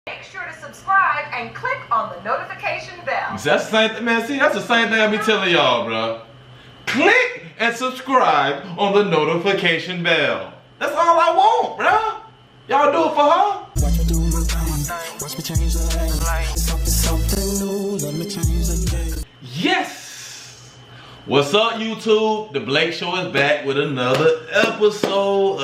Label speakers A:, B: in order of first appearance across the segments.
A: Make sure to subscribe and click on the notification bell.
B: See, that's the same thing, man. See, that's the same thing I be telling y'all, bro. Click and subscribe on the notification bell. That's all I want, bro. Y'all do it for her.
C: Watch me do my thing. Watch me change the lane. Something new. Let me change the game.
B: Yes. What's up, YouTube? The Blake Show is back with another episode.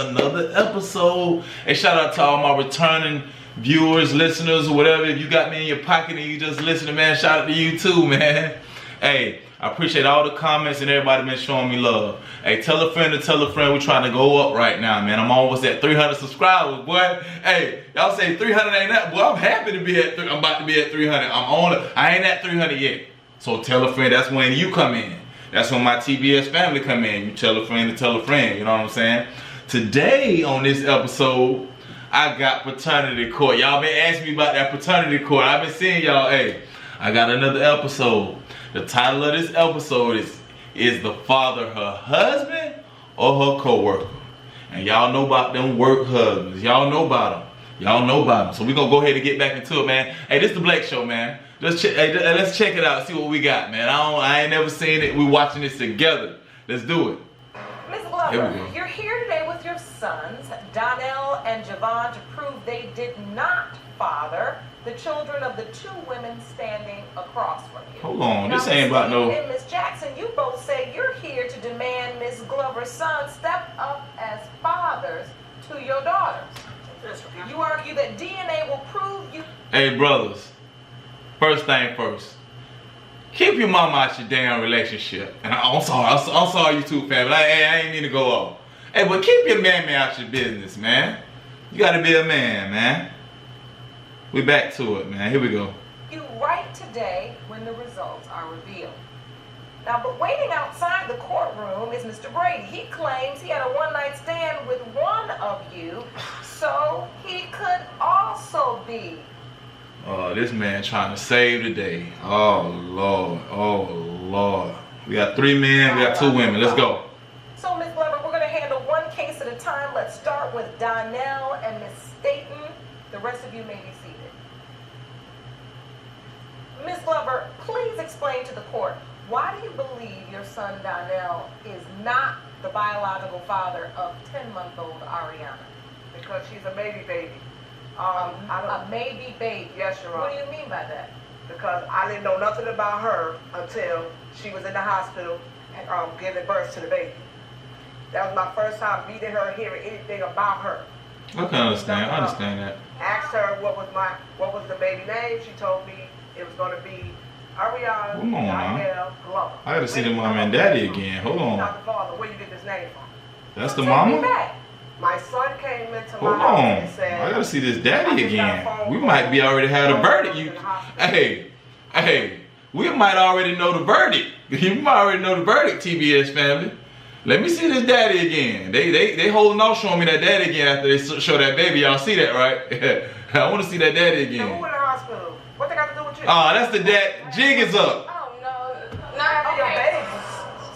B: And shout out to all my returning viewers, listeners, or whatever. If you got me in your pocket and you just listening, man, shout out to you too, man. Hey, I appreciate all the comments and everybody been showing me love. Hey, tell a friend to tell a friend. We're trying to go up right now, man. I'm almost at 300 subscribers, boy. Hey, y'all say 300 ain't that? Boy, I'm happy to be at. I'm about to be at 300. I ain't at 300 yet. So tell a friend. That's when you come in. That's when my TBS family come in. You tell a friend to tell a friend. You know what I'm saying? Today on this episode, I got paternity court. Y'all been asking me about that paternity court. I've been seeing y'all. Hey, I got another episode. The title of this episode is the father her husband or her co-worker? And y'all know about them work husbands. Y'all know about them. Y'all know about them. So we're going to go ahead and get back into it, man. Hey, this is the Blake Show, man. Let's check it out, see what we got, man. I ain't never seen it. We watching this together. Let's do it.
A: Ms. Glover, you're here today with your sons, Donnell and Javon, to prove they did not father the children of the two women standing across from you.
B: Hold on,
A: now,
B: this ain't about no...
A: And Ms. Jackson, you both say you're here to demand Ms. Glover's sons step up as fathers to your daughters. You argue that DNA will prove you...
B: Hey, brothers. First thing first, keep your mama out your damn relationship. And I'm sorry, YouTube family. I ain't mean to go off. Hey, but keep your mammy out your business, man. You gotta be a man, man. We back to it, man. Here we go.
A: You write today when the results are revealed. Now, but waiting outside the courtroom is Mr. Brady. He claims he had a one-night stand with one of you, so he could also be.
B: Oh, this man trying to save the day. Oh, Lord. Oh, Lord. We got 3 men, we got 2 women. Let's go.
A: So, Ms. Glover, we're going to handle one case at a time. Let's start with Donnell and Ms. Staten. The rest of you may be seated. Ms. Glover, please explain to the court, why do you believe your son Donnell is not the biological father of 10-month-old Ariana?
D: Because she's a baby.
A: A maybe baby.
D: Yes, Your Honor.
A: What do you mean by that?
D: Because I didn't know nothing about her until she was in the hospital giving birth to the baby. That was my first time meeting her, hearing anything about her.
B: I can understand. I understand that.
D: Asked her what was the baby name. She told me it was going to be Ariana Donnell Glover.
B: I gotta see the mom and daddy again. Hold on.
D: Not the father. Where you get this name from?
B: That's the mama?
D: My son came into
B: Hold
D: my
B: on.
D: house and said,
B: I gotta see this daddy again. We might be already had a verdict. Hey, we might already know the verdict. You might already know the verdict, TBS family. Let me see this daddy again. They holding off showing me that daddy again after they show that baby. Y'all see that, right? I want to see that daddy again.
D: who in the hospital? What they got to do with you?
B: Oh, that's the dad. Jig is up.
A: Oh, no. Not your baby.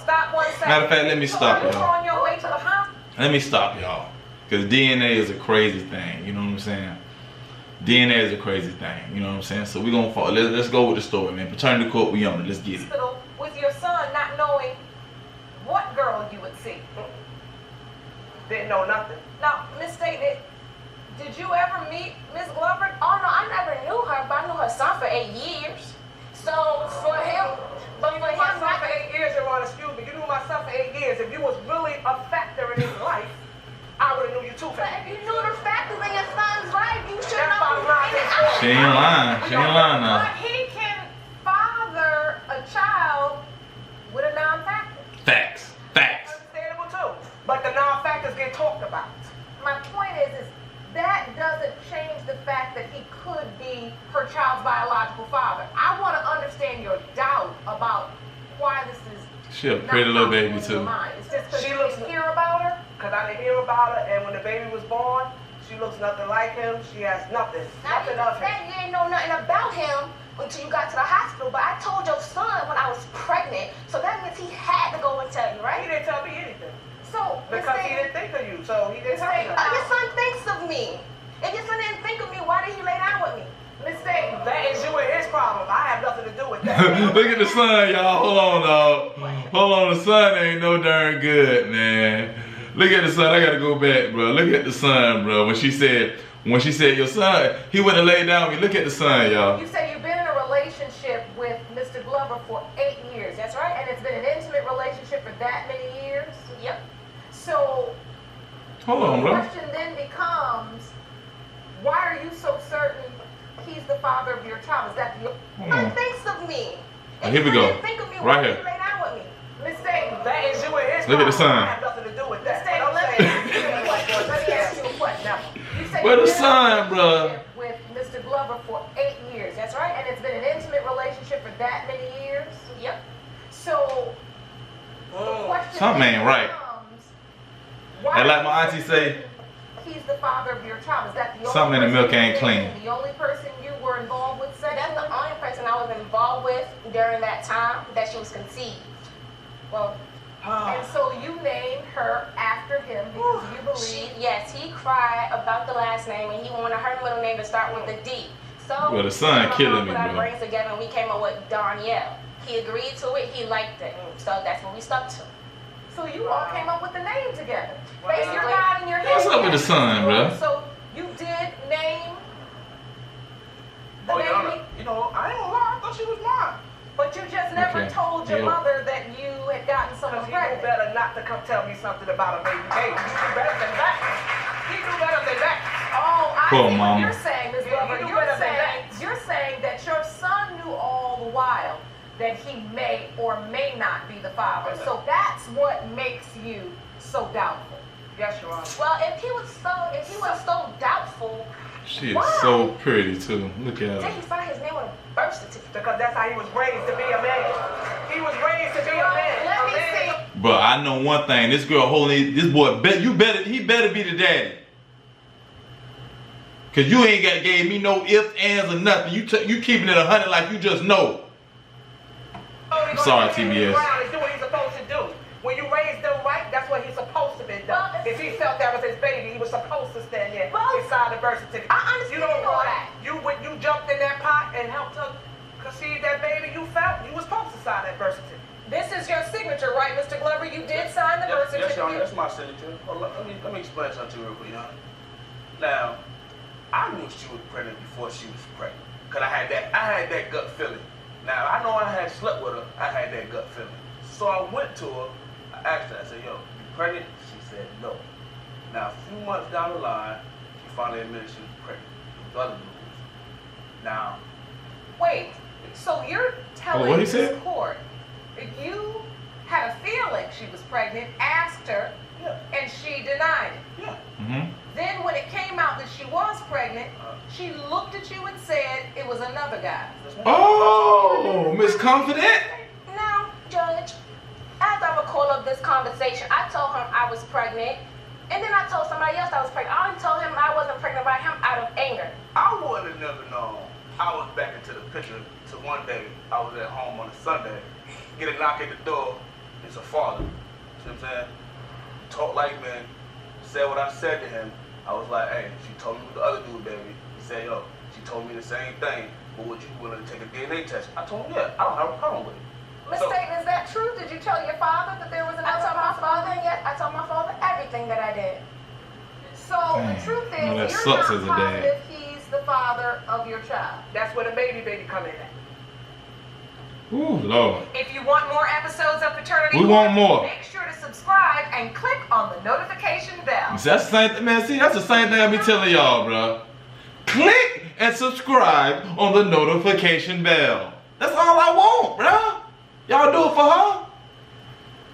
A: Stop 1 second.
B: Matter of fact, let me stop
A: y'all.
B: y'all.
A: On your way to the hospital?
B: Let me stop y'all. Because DNA is a crazy thing. You know what I'm saying? DNA is a crazy thing. You know what I'm saying? So we're going to follow. Let's go with the story, man. Paternity court, we on it. Let's get it.
A: With your son not knowing what girl you would see.
D: Didn't know nothing.
A: Now, Miss Staten, did you ever meet Miss Glover?
E: Oh no, I never knew her, but I knew her son for 8 years. So for him,
D: You knew my son for 8 years, Your Honor, excuse me. You knew my son for 8 years. If you was really a factor in his life, I would have knew you too.
E: But if you knew the factors in your son's life, you should
D: That's
E: know.
B: She ain't lying. She ain't lying now.
A: But he can father a child with a non-factor.
B: Facts.
D: Understandable too. But the non-factors get talked about.
A: My point is that doesn't change the fact that he could be her child's biological father. I want to understand your doubt about why this is.
B: She a pretty little baby too.
A: It's just because
D: She
A: you
D: looks-
A: didn't hear about her?
D: Because I didn't hear about her, and when the baby was born, she looks nothing like him. She has nothing.
E: Now you
D: Nothing of
E: said
D: him.
E: you didn't know nothing about him until you got to the hospital, but I told your son when I was pregnant, so that means he had to go and tell you,
D: He
E: right?
D: didn't tell me anything.
E: So,
D: Because he didn't think of you, so he didn't tell me.
E: your son thinks of me. If your son didn't think of me, why did he lay down with me?
B: Look at the sun, y'all. Hold on, dog. Hold on, the sun ain't no darn good, man. Look at the sun. I gotta go back, bro. Look at the sun, bro. When she said your son, he went and laid down with me. Look at the sun, y'all.
A: You said you've been in a relationship with Mr. Glover for 8 years. That's right. And it's been an intimate relationship for that many years?
E: Yep.
A: So,
B: Hold on,
A: the
B: bro.
A: question then becomes, why are you so certain he's the father of your child? Is that the...
B: Hold on.
E: Thinks of me.
B: Oh, here we go.
E: Think of me
B: Right
E: when
B: here.
E: you lay down with me.
A: Miss Dayton,
D: That is you and his
B: Look at the
D: problem.
B: sun.
D: I have nothing to do with
A: Miss
D: that.
A: Dayton,
D: What I'm
A: let me
D: saying-
A: ask you a question. Let me ask you a question. Now, you said
B: Where the
A: you've been in a
B: sun, bruh?
A: relationship with Mr. Glover for 8 years. That's right. And it's been an intimate relationship for that many years?
E: Yep.
A: So, the question
B: Something ain't right.
A: becomes, why
B: And like
A: are
B: my
A: you
B: auntie
A: so
B: say,
A: certain he's the father of your child? Is that the only
B: something in the milk
A: person
B: ain't
A: you
B: clean.
A: dated, the only person you were involved with sexually?
E: That's the only person I was involved with during that time that she was conceived.
A: Well, and so you named her after him because you believe.
E: Yes, he cried about the last name and he wanted her middle name to start with a D. So
B: Well, the son
E: my
B: killing
E: mom
B: me,
E: put our
B: bro.
E: brains together and we came up with Danielle. He agreed to it, he liked it. So that's what we stuck to.
A: So you all came up with the name together.
E: Wow.
A: Based your God in your head.
B: What's up with the son, bro?
A: So you did name the
F: Oh, Your
A: baby,
F: Honor, you know, I ain't gonna lie, I thought she was mine.
A: but you just never
B: Okay.
A: told your
B: Yep.
A: mother that you had gotten someone
D: Because he knew
A: pregnant.
D: better not to come tell me something about a baby. Hey, he knew better than that. He knew better than that.
A: Oh, I
B: Poor
A: see
B: mama.
A: what you're saying, Ms.
D: Yeah,
A: Glover.
D: you knew
A: You're
D: better than
A: saying that your son knew all the while that he may or may not be the father. So that's what makes you so doubtful.
D: Yes, Your Honor.
E: Well, if he was so doubtful,
B: She is so pretty too. Look at
E: then
B: her.
E: he signed his name on a birth certificate.
D: Because that's how he was raised to be a man. He was raised to be a man.
A: Let
D: A
A: me
D: man.
A: see.
B: But I know one thing. This girl holding this boy. He better be the daddy. Cause you ain't gave me no ifs, ands, or nothing. You keeping it 100 like you just know.
D: I'm
B: sorry, TBS.
D: He's doing what he's supposed to do. When you raise them right, that's what he's supposed to be done.
E: Well,
D: If he felt that was his baby, he was supposed to stand there
E: Well,
D: and sign the birth certificate.
E: I understand
D: You know
E: all
D: what?
E: that.
D: When you jumped in that pot and helped her conceive that baby, you felt you was supposed to sign that birth certificate.
A: This is your signature, right, Mr. Glover? You did sign the birth
F: Yes, Your Honor,
A: certificate.
F: that's my signature. Well, let me explain something to you real quick, Your Honor. Now, I knew she was pregnant before she was pregnant. Cause I had that gut feeling. Now, I know I had slept with her, I had that gut feeling. So I went to her, I asked her, I said, yo, you pregnant? She said, no. Now, a few months down the line, she finally admitted she was pregnant. It was other news. Now,
A: Wait, so you're telling
B: what he
A: this
B: said?
A: court that you had a feeling she was pregnant, asked her,
F: yeah,
A: and she denied it.
F: yeah.
B: Mm-hmm.
A: Then when it came out that she was pregnant, she looked at you and said it was another guy.
B: Oh, Miss Confident.
E: Now, Judge, as I recall of this conversation, I told him I was pregnant, and then I told somebody else I was pregnant. I only told him I wasn't pregnant by him out of anger.
F: I would have never known. I was back into the picture to one day. I was at home on a Sunday. Get a knock at the door. It's a father. See what I'm saying? Talk like men. Said what I said to him. I was like, hey, she told me what the other dude, baby. He said, yo, she told me the same thing. But would you willing to take a DNA test? I told him, yeah, I don't have a problem with it.
A: Miss
F: So-
A: Dayton, is that true? Did you tell your father that there was
E: I
A: another
E: told my father,
A: possibility?
E: yes, I told my father everything that I did.
A: So the
B: Dang.
A: truth is,
B: Well, that
A: you're
B: sucks
A: not
B: as a dad.
A: positive he's the father of your child.
D: That's where the baby come in at.
B: Ooh, Lord.
A: If you want more episodes of Paternity
B: We want more.
A: make sure to subscribe and click on the notification bell.
B: See, that's the same thing, man. See, that's the same thing I be telling y'all, bro. Click and subscribe on the notification bell. That's all I want, bro. Y'all do it for her.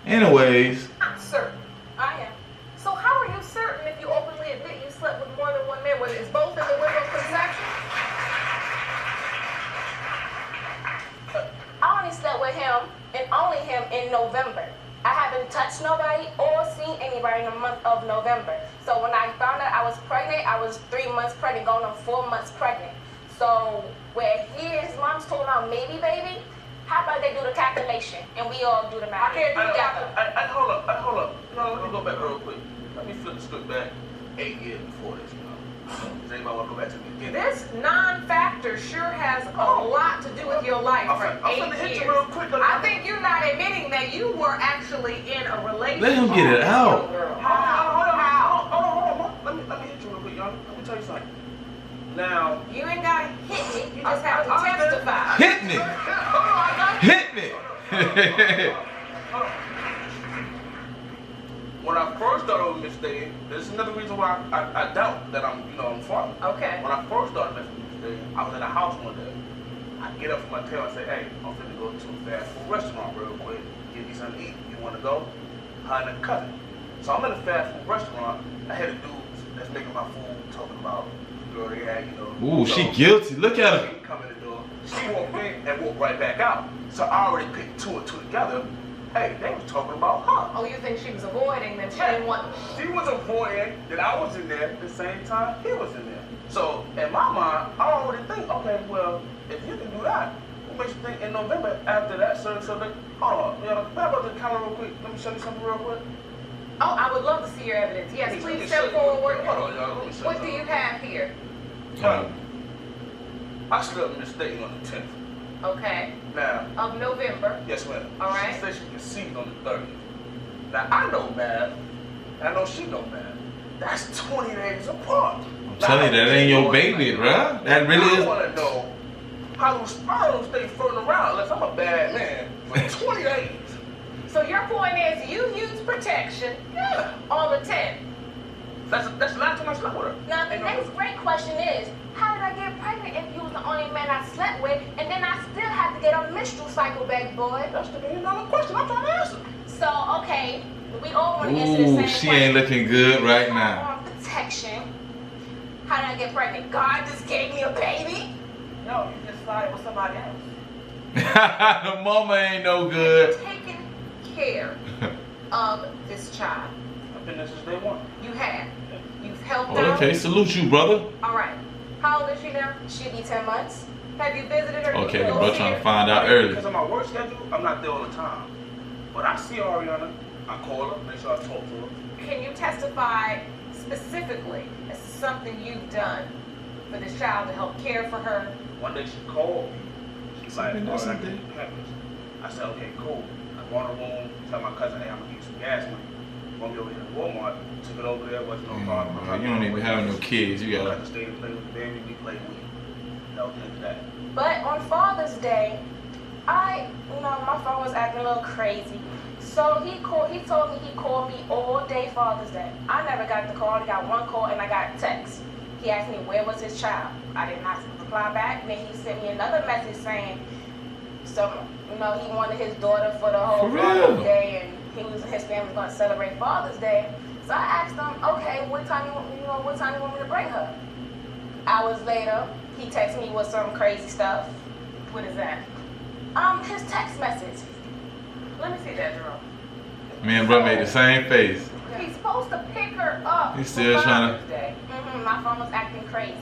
B: Anyways,
A: I'm certain.
E: I am.
A: So how are you certain if you openly admit you slept with more than one man? Whether it's both in the window of conception?
E: I only slept with him and only him in November. I haven't touched nobody or seen anybody in the month of November. So when I found out I was pregnant, I was 3 months pregnant, going on 4 months pregnant. So where his mom's talking about maybe baby, how about they do the calculation and we all do the math?
A: I can't do that.
F: Hold up. No, let me go back real quick. Let me flip the script back. 8 years before this, you know. Does anybody want to go back to the beginning?
A: This non-factor sure has a lot to do with your life for
F: I'm
A: 8
F: finna hit
A: years.
F: you real quick.
A: I think you're not admitting that you were actually in a relationship.
B: Let him get it out.
F: Hold on. Let me hit you real quick, y'all. Let me tell you something. Now,
A: You ain't gotta hit me. You just have to testify.
B: Hit me. Hit me.
F: when I first started with Miss Day, this is another reason why I doubt that I'm father.
A: Okay.
F: When I first started messing with Miss Day, I was in the house one day. I get up from my tail and say, hey, I'm finna go to a fast food restaurant real quick. Give me something to eat. You wanna go? Her and a cousin. So I'm in a fast food restaurant. I had a dude that's making my food talking about the girl they had, you know.
B: Ooh, she guilty. Look at her.
F: She come in the door. She walked in and walked right back out. So I already picked 2 and 2 together. Hey, they was talking about her.
A: Oh, you think she was avoiding them? She didn't want.
F: She was avoiding that I was in there at the same time he was in there. So in my mind, I already think, okay, well, if you can do that, what makes you think in November after that, so that, hold on, you know, back up the camera real quick. Let me show you something real quick.
A: Oh, I would love to see your evidence. Yes,
F: Let me
A: please
F: show
A: step
F: you.
A: forward.
F: Hold on, y'all. Let me show
A: What do
F: something.
A: you have here?
F: I slept mistaken on the 10th.
A: Okay.
F: Now,
A: Of November.
F: yes, ma'am.
A: All right.
F: She said she conceived on the 30th. Now, I know math, and I know she know math. That's 20 days apart.
B: I'm telling you, that ain't your baby, bruh. That really
F: I
B: is.
F: want to know how those sperms stay floating around unless I'm a bad man for 20 days.
A: So your point is you use protection
F: Yeah.
A: on the 10th.
F: That's the last time I slept with her.
E: Now the
F: You know?
E: next great question is, how did I get pregnant if you was the only man I slept with, and then I still had to get a menstrual cycle back, boy?
F: That's the $1 million question I'm trying to answer.
E: So okay, we all want to answer the same
B: Ooh,
E: question.
B: she ain't looking good right now.
E: On protection. How did I get pregnant? God just gave me a baby.
A: No, you just started with somebody else.
B: The mama ain't no good.
A: Taking care of this child.
F: I've been there since day one.
A: You have. You've helped
B: Oh,
A: out.
B: okay, salute you, brother.
A: All right. How old is she now?
E: She'll be 10 months.
A: Have you visited her?
B: Okay,
A: You
B: the
A: go
B: bro
A: see
B: trying
A: her?
B: to find out early.
F: Because of my work schedule, I'm not there all the time. But I see Ariana, I call her, make sure I talk to her.
A: Can you testify specifically as to something you've done for this child to help care for her?
F: One day she called me. She's like,
B: Something
F: oh,
B: that's
F: I
B: something.
F: need pampers. I said, okay, cool. I go in the room, tell my cousin, hey, I'm gonna give you some gas money. Gonna be over here at Walmart. Took it over there, wasn't no problem.
B: You don't even have no kids. You
F: I
B: gotta.
F: got to stay and play with the baby, we played with. That was the end of that.
E: But on Father's Day, my phone was acting a little crazy. So he told me he called me all day Father's Day. I never got the call. I got one call and I got a text. He asked me where was his child. I did not reply back. And then he sent me another message saying, he wanted his daughter for the whole
B: For
E: Father's
B: real?
E: Day, and his family was going to celebrate Father's Day. So I asked him, okay, what time you want me to bring her? Hours later, he texted me with some crazy stuff.
A: What is that?
E: His text message.
A: Let me see that, Jerome.
B: Me and bro made the same face.
A: He's supposed to pick her up.
B: He's still
A: for
B: trying to-
A: Father's Day.
E: My phone was acting crazy.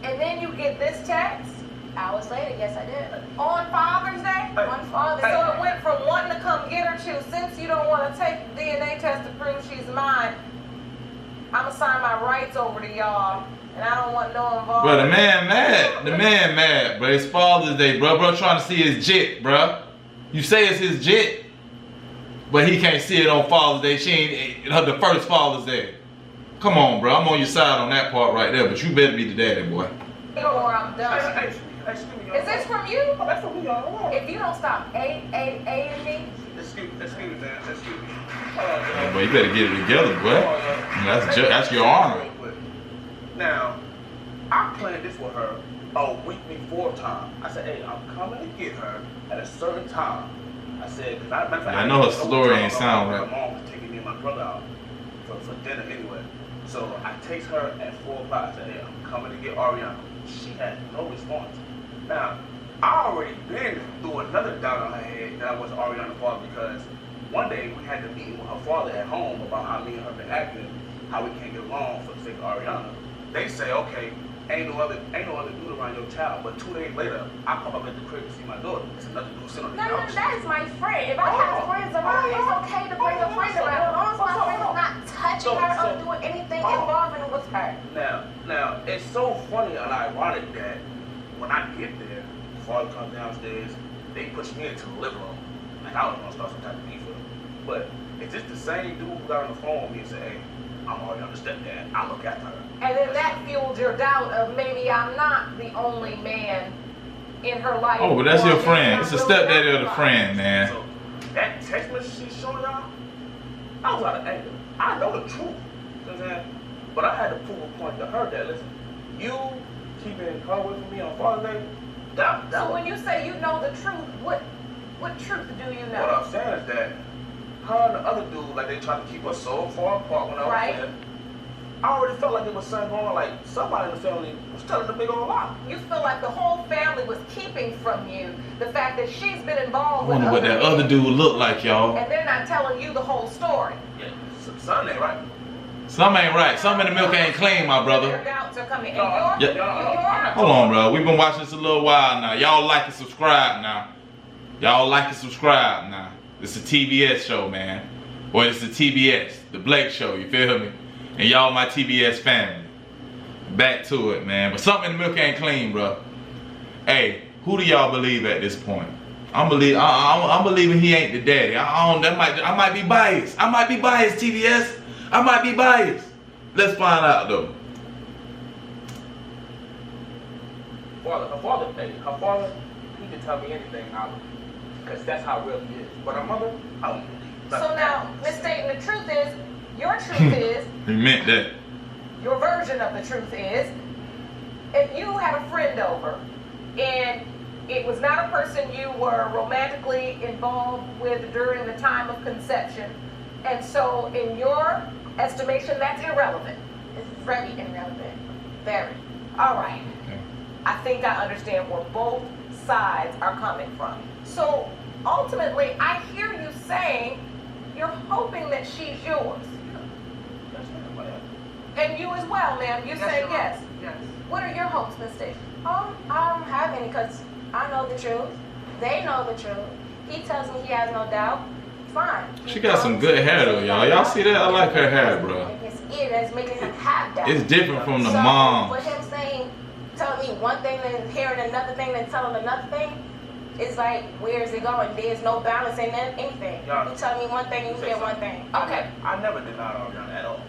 A: And then you get this text
E: Hours later, yes, I did.
A: on Father's Day.
F: Hey.
E: On Father's
A: So
E: Day.
A: it went from wanting to come get her to, since you don't want to take the DNA test to prove she's mine, I'm going to sign my rights over to y'all, and I don't want no involvement.
B: Bro, the man mad. The man mad, bro. It's Father's Day, bro. Bro trying to see his jit, bro. You say it's his jit, but he can't see it on Father's Day. She ain't the first Father's Day. Come on, bro. I'm on your side on that part right there, but you better be the daddy, boy.
A: Or I'm done.
F: Excuse me,
A: Is this from you?
F: Oh, that's from me, y'all.
A: If you don't stop A me,
F: Excuse me, man. Excuse me.
B: Yeah, boy, you better get it together, boy. That's your honor.
F: Now, I planned this with her a week before time. I said, hey, I'm coming to get her at a certain time. I said, because
B: I know her story ain't sound right.
F: My mom was taking me and my brother out for dinner anyway. So I text her at 4 o'clock. I said, hey, I'm coming to get Ariana. She had no response. Now, I already been through another doubt on her head that I was Ariana's father, because one day we had a meeting with her father at home about how me and her been acting, how we can't get along for the sake of Ariana. They say, okay, ain't no other dude around your child. But 2 days later, I come up at the crib to see my daughter. It's another dude sitting on the
E: No,
F: couch.
E: that is my friend. If I have friends around, it's okay to bring a friend around. As long as my friend is not touching her or doing anything involving with her.
F: Now, it's so funny and ironic that when I get there, father comes downstairs, they push me into the living room. Like I was gonna start some type of beef with him. But it's just the same dude who got on the phone with me and said, hey, I'm already on the stepdad. I look after her.
A: And then that fueled your doubt of maybe I'm not the only man in her life.
B: Oh, but that's your friend. It's a stepdaddy of the friend, man.
F: So that text message she showed y'all, I was out of anger. I know the truth. You know what I'm saying? But I had to prove a point to her that, listen, you keeping her away from me on Father's Day, that
A: So
F: was-
A: when you say you know the truth, what truth do you
F: What
A: know?
F: I'm saying is that her and the other dude, like they tried to keep us so far apart when I was
A: Right.
F: there. I already felt like there was something going on, like somebody in the family was telling the big old lie.
A: You feel like the whole family was keeping from you the fact that she's been involved
B: I
A: with
B: wonder what that
A: men,
B: other dude look like, y'all.
A: and they're not telling you the whole story.
F: Yeah, something ain't right.
B: Something ain't right. Something in the milk ain't clean, my
A: Your
B: brother.
A: doubts are coming. And
F: No,
A: you're,
B: yeah. Hold on, bro. We've been watching this a little while now. Y'all like and subscribe now. Y'all like and subscribe now. It's a TBS show, man. Or it's the TBS, the Blake Show, you feel me? And y'all my TBS family. Back to it, man. But something in the milk ain't clean, bro. Hey, who do y'all believe at this point? I'm believing he ain't the daddy. I might be biased. I might be biased, TBS. I might be biased. Let's find out though.
F: Her father, he can tell me anything now, because that's how real he is. But her mother, I don't believe.
A: So now, Miss Staten, the truth is, your truth is,
B: He meant that.
A: your version of the truth is, if you had a friend over and it was not a person you were romantically involved with during the time of conception, and so in your estimation, that's irrelevant.
E: It's very irrelevant.
A: Very. All right. I think I understand where both sides are coming from. So ultimately, I hear you saying you're hoping that she's yours. And you as well, ma'am. You say yes.
D: Yes.
A: What are your hopes, Miss Stacy?
E: I don't have any because I know the truth. They know the truth. He tells me he has no doubt. Fine.
B: She got some good hair though, y'all. Y'all see that? I like her hair, bro.
E: And his ear that's making him have doubt.
B: It's different from the
E: So
B: mom.
E: for him telling me one thing and hearing another thing and telling another thing, it's like, where is it going? There's no balance in anything.
F: Yeah.
E: You tell me one thing, you hear one thing.
A: Okay.
F: I never denied Ariana at all.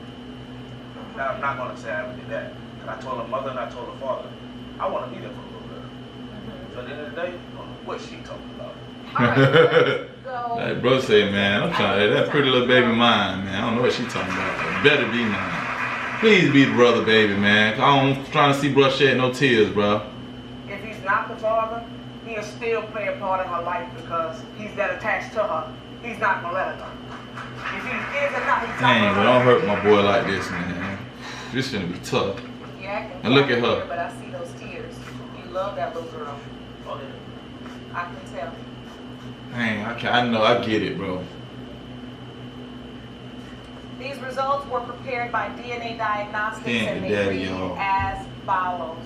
F: Now, I'm not going to say I ever did that. And I told her mother and I told her father, I want to be there for a little bit. So at the end of the day, I don't know what she talking about.
B: That bro say, man, I'm trying that pretty little baby mine, man. I don't know what she talking about. It better be mine. Please be the brother, baby, man. I'm trying to see bro shed no tears, bro.
D: If he's not the father, he'll still play a part in her life because he's that attached to her. He's not gonna let her go. If he is or not, he's not
B: Dang,
D: gonna
B: but
D: let
B: don't
D: her
B: hurt my boy like this, man. This finna be tough.
A: You're acting
B: And look at
A: quiet
B: her.
A: here, but I see those tears. You love that little girl.
F: Oh, yeah.
A: I can tell.
B: Dang, I know, I get it, bro.
A: These results were prepared by DNA Diagnostics
B: He ain't
A: and
B: the
A: they
B: daddy,
A: read
B: y'all.
A: as follows.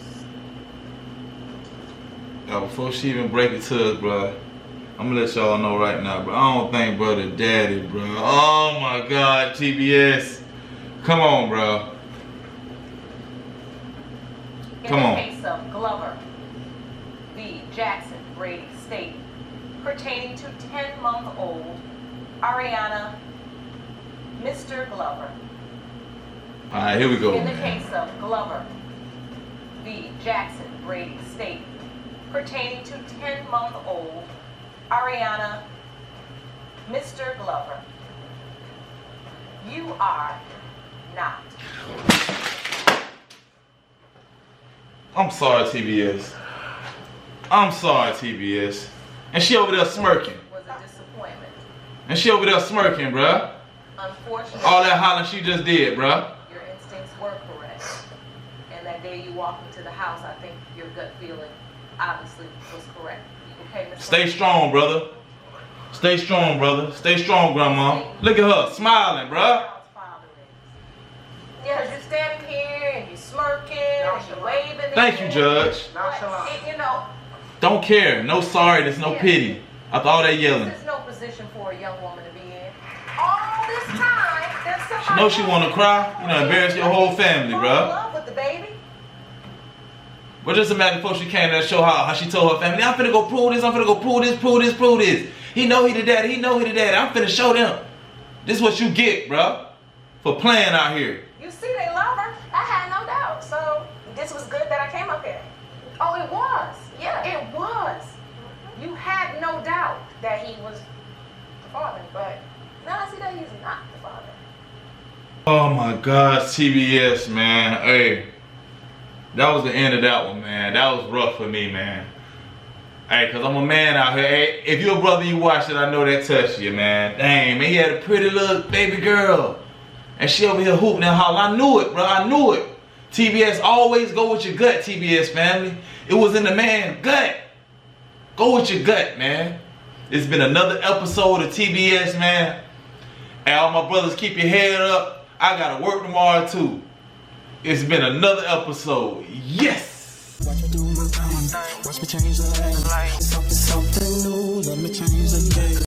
B: Yo, before she even break it to us, bro, I'm gonna let y'all know right now, bro. I don't think bro the daddy, bro. Oh my God, TBS. Come on, bro. Come
A: In
B: on.
A: the case of Glover v. Jackson Brady State, pertaining to 10-month-old Ariana Mr. Glover.
B: All right, here we go,
A: In the
B: man.
A: case of Glover v. Jackson Brady State, pertaining to 10-month-old Ariana Mr. Glover, you are not.
B: I'm sorry, TBS. I'm sorry, TBS. And she over there smirking.
A: Was a disappointment.
B: And she over there smirking, bruh.
A: Unfortunately,
B: All that hollering she just did, bruh.
A: your instincts were correct. And that day you walked into the house, I think your gut feeling obviously was correct. Okay, Ms.
B: Stay strong, brother. Stay strong, brother. Stay strong, grandma. Look at her, smiling, bruh.
A: Because you're standing here and you're smirking and you're waving
B: Thank you, Judge.
D: Nonchalant.
A: You know,
B: Don't care. No sorry. There's no pity. After all that yelling.
A: this is no position for a young woman to be in. All this time, there's somebody.
B: She knows she want to cry. You know, embarrass your whole family,
A: Fall in
B: bro.
A: love with the baby.
B: But just imagine before she came there, show how she told her family, I'm finna go prove this. I'm finna go prove this, prove this, prove this. He know he the daddy. He know he the daddy. I'm finna show them. This is what you get, bro, for playing out here.
A: You see, they love her.
E: I had no doubt. So this was good that I came up here.
A: Oh, it was.
E: Yeah.
A: It was. You had no doubt.
E: That he was the father, but now I see that he's not the father.
B: Oh my God, TBS, man. Hey, that was the end of that one, man. That was rough for me, man. Hey, cause I'm a man out here. Hey, if you're a brother, you watch it, I know that touched you, man. Dang, man, he had a pretty little baby girl. And she over here hooping and hollering. I knew it, bro, I knew it. TBS, always go with your gut, TBS family. It was in the man's gut. Go with your gut, man. It's been another episode of TBS, man. And all my brothers, keep your head up. I gotta work tomorrow too. It's been another episode. Yes!
C: Watch me do my thing. Watch me change the lane.